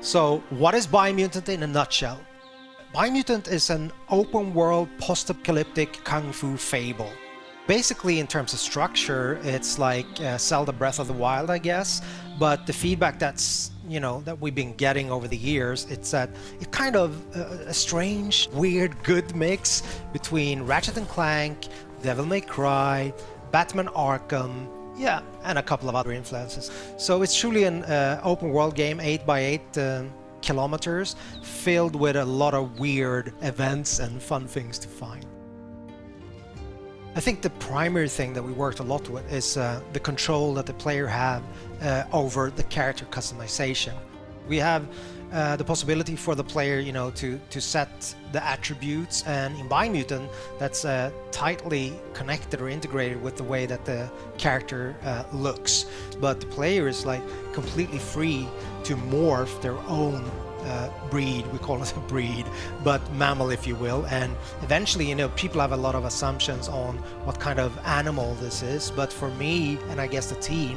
So, what is Biomutant in a nutshell? Biomutant is an open-world, post-apocalyptic kung fu fable. Basically, in terms of structure, it's like Zelda Breath of the Wild, I guess. But the feedback that we've been getting over the years, it's that it's kind of a strange, weird, good mix between Ratchet and Clank, Devil May Cry, Batman Arkham, yeah, and a couple of other influences. So it's truly an open-world game, 8x8 kilometers, filled with a lot of weird events and fun things to find. I think the primary thing that we worked a lot with is the control that the player have over the character customization. We have the possibility for the player, to set the attributes, and in Biomutant, that's tightly connected or integrated with the way that the character looks. But the player is like completely free to morph their own breed, we call it a breed, but mammal, if you will. And eventually, people have a lot of assumptions on what kind of animal this is. But for me, and I guess the team,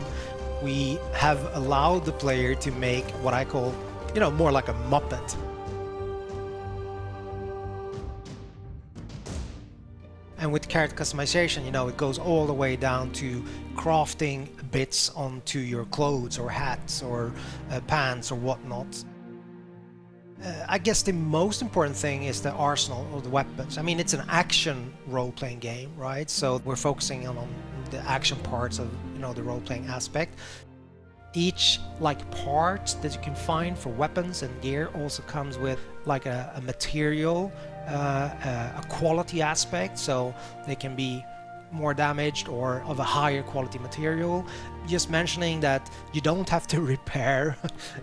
we have allowed the player to make what I call, more like a Muppet. And with character customization, it goes all the way down to crafting bits onto your clothes or hats or pants or whatnot. I guess the most important thing is the arsenal or the weapons. I mean, it's an action role-playing game, right? So we're focusing on the action parts of, the role-playing aspect. Each part that you can find for weapons and gear also comes with like a material, a quality aspect, so they can be more damaged or of a higher quality material. Just mentioning that you don't have to repair,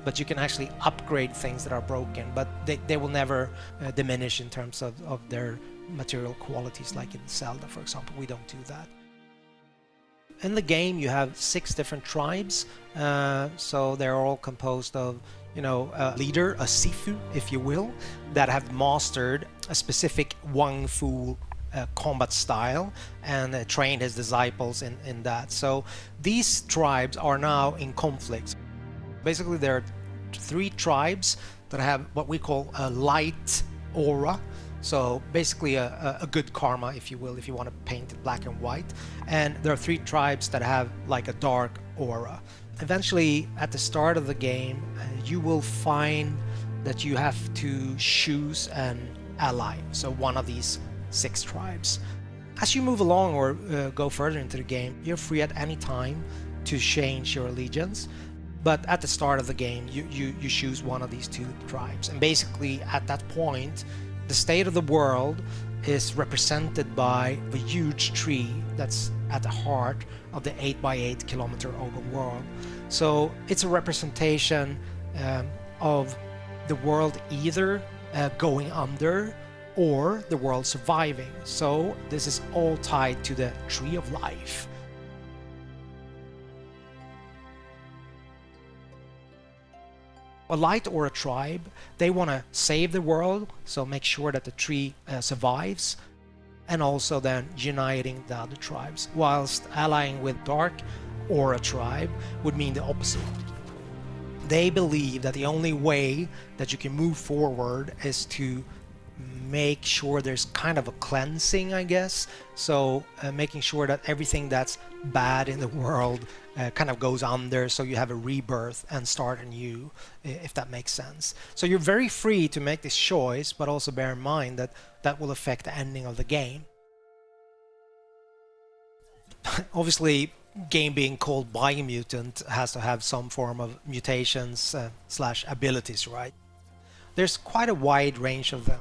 but you can actually upgrade things that are broken, but they will never diminish in terms of their material qualities, like in Zelda, for example. We don't do that. In the game, you have 6 different tribes, so they're all composed of, a leader, a Sifu, if you will, that have mastered a specific Wang Fu combat style and trained his disciples in that. So these tribes are now in conflict. Basically, there are 3 tribes that have what we call a light aura. So basically a good karma, if you will, if you want to paint it black and white. And there are 3 tribes that have like a dark aura. Eventually, at the start of the game, you will find that you have to choose an ally, so one of these 6 tribes. As you move along or go further into the game, you're free at any time to change your allegiance. But at the start of the game, you choose one of these 2 tribes. And basically, at that point, the state of the world is represented by a huge tree that's at the heart of the 8x8 kilometer open world. So it's a representation of the world either going under or the world surviving. So this is all tied to the tree of life. A light or a tribe, they want to save the world, so make sure that the tree survives, and also then uniting the other tribes, whilst allying with dark or a tribe would mean the opposite. They believe that the only way that you can move forward is to make sure there's kind of a cleansing, I guess. So making sure that everything that's bad in the world kind of goes under, so you have a rebirth and start anew, if that makes sense. So you're very free to make this choice, but also bear in mind that that will affect the ending of the game. Obviously, game being called Biomutant has to have some form of mutations slash abilities, right? There's quite a wide range of them.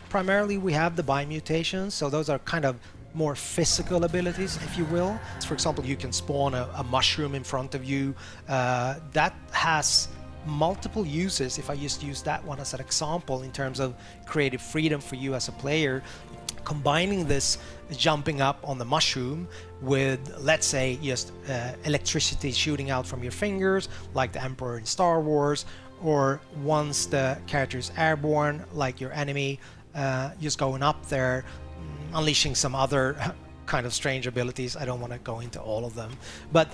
Primarily, we have the biomutations, so those are kind of more physical abilities, if you will. For example, you can spawn a mushroom in front of you. That has multiple uses, if I just use that one as an example, in terms of creative freedom for you as a player. Combining this jumping up on the mushroom with, let's say, just electricity shooting out from your fingers, like the Emperor in Star Wars, or once the character is airborne, like your enemy, just going up there, unleashing some other kind of strange abilities. I don't want to go into all of them. But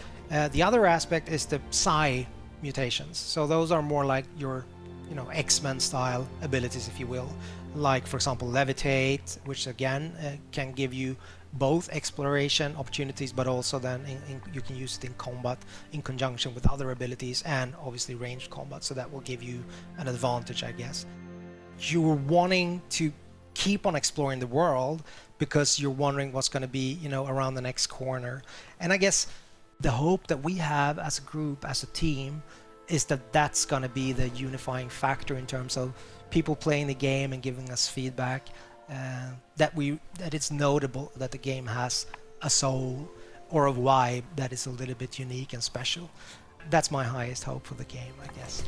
the other aspect is the psi mutations. So those are more like your, you know, X-Men style abilities, if you will. Like, for example, levitate, which again can give you both exploration opportunities, but also then you can use it in combat in conjunction with other abilities, and obviously ranged combat. So that will give you an advantage, I guess. You're wanting to keep on exploring the world because you're wondering what's going to be, you know, around the next corner. And I guess the hope that we have as a group, as a team, is that that's going to be the unifying factor in terms of people playing the game and giving us feedback, that it's notable that the game has a soul or a vibe that is a little bit unique and special. That's my highest hope for the game, I guess.